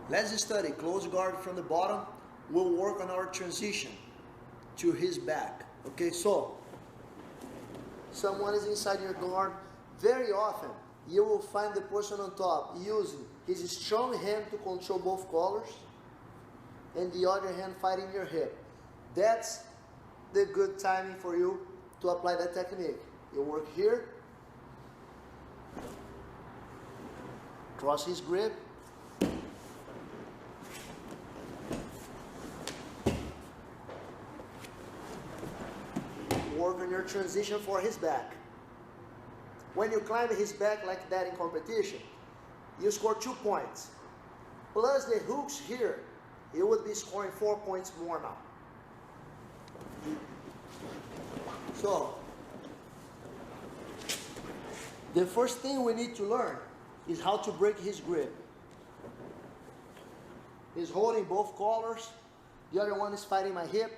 Let's study close guard from the bottom. We'll work on our transition to his back. Okay, so someone is inside your guard. Very often you will find the person on top using his strong hand to control both collars and the other hand fighting your hip. That's the good timing for you to apply that technique. You work here, cross his grip, work on your transition for his back. When you climb his back like that in competition, you score 2 points. Plus the hooks here, you would be scoring 4 points more now. So, the first thing we need to learn is how to break his grip. He's holding both collars, the other one is fighting my hip.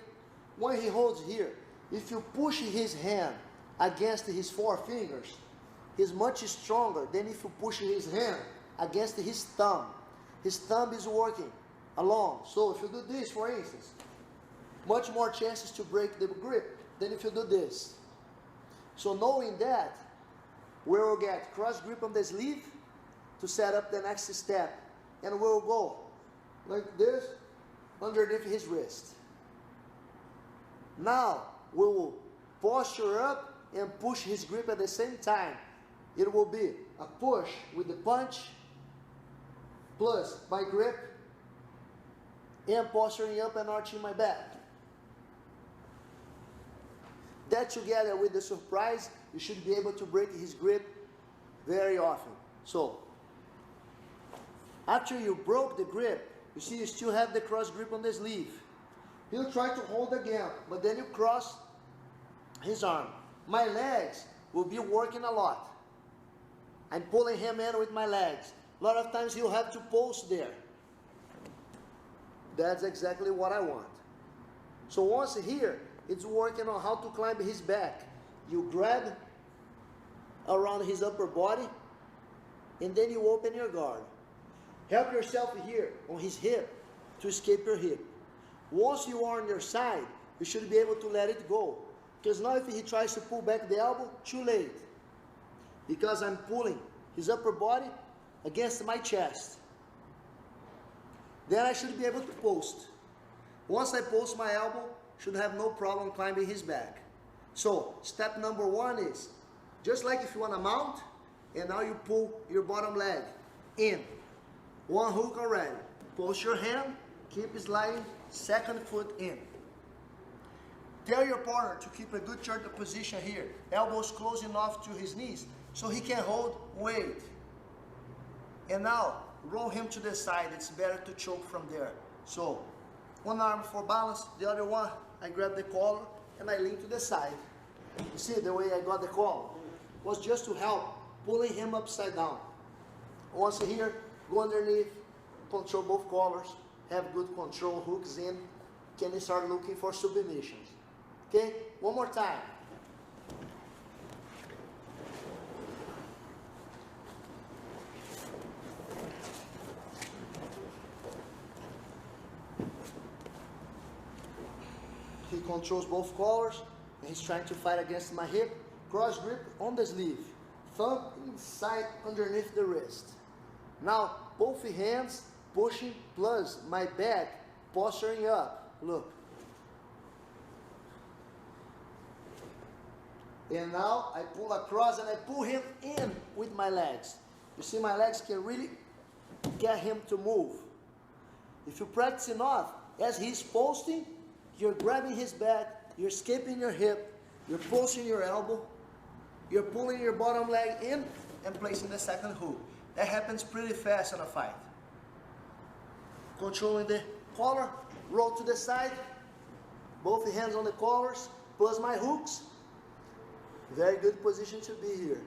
When he holds here, if you push his hand against his 4 fingers, he's much stronger than if you push his hand against his thumb. His thumb is working along. So if you do this, for instance, much more chances to break the grip than if you do this. So knowing that, we will get cross grip on the sleeve to set up the next step. And we'll go like this underneath his wrist. Now, we will posture up and push his grip at the same time. It will be a push with the punch plus my grip and posturing up and arching my back. That together with the surprise, you should be able to break his grip very often. So, after you broke the grip, you see you still have the cross grip on the sleeve. He'll try to hold again, but then you cross his arm. My legs will be working a lot. I'm pulling him in with my legs. A lot of times he'll have to post there. That's exactly what I want. So once here, it's working on how to climb his back. You grab around his upper body, and then you open your guard. Help yourself here on his hip to escape your hip. Once you are on your side, you should be able to let it go. Because now if he tries to pull back the elbow, too late. Because I'm pulling his upper body against my chest. Then I should be able to post. Once I post my elbow, should have no problem climbing his back. So, step number 1 is, just like if you want to mount, and now you pull your bottom leg in. 1 hook already. Post your hand, keep sliding, 2nd foot in. Tell your partner to keep a good turtle position here. Elbows close enough to his knees so he can hold weight. And now, roll him to the side. It's better to choke from there. So, 1 arm for balance, the other one, I grab the collar and I lean to the side. You see the way I got the collar? Was just to help pulling him upside down. Once here, go underneath, control both collars, have good control, hooks in, can start looking for submissions. Okay, one more time. He controls both collars, and he's trying to fight against my hip. Cross grip on the sleeve, thumb inside underneath the wrist. Now, both hands pushing plus my back posturing up. Look. And now I pull across and I pull him in with my legs. You see my legs can really get him to move. If you practice enough, as he's posting, you're grabbing his back, you're escaping your hip, you're posting your elbow, you're pulling your bottom leg in and placing the 2nd hook. That happens pretty fast in a fight. Controlling the collar, roll to the side, both hands on the collars, plus my hooks. Very good position to be here.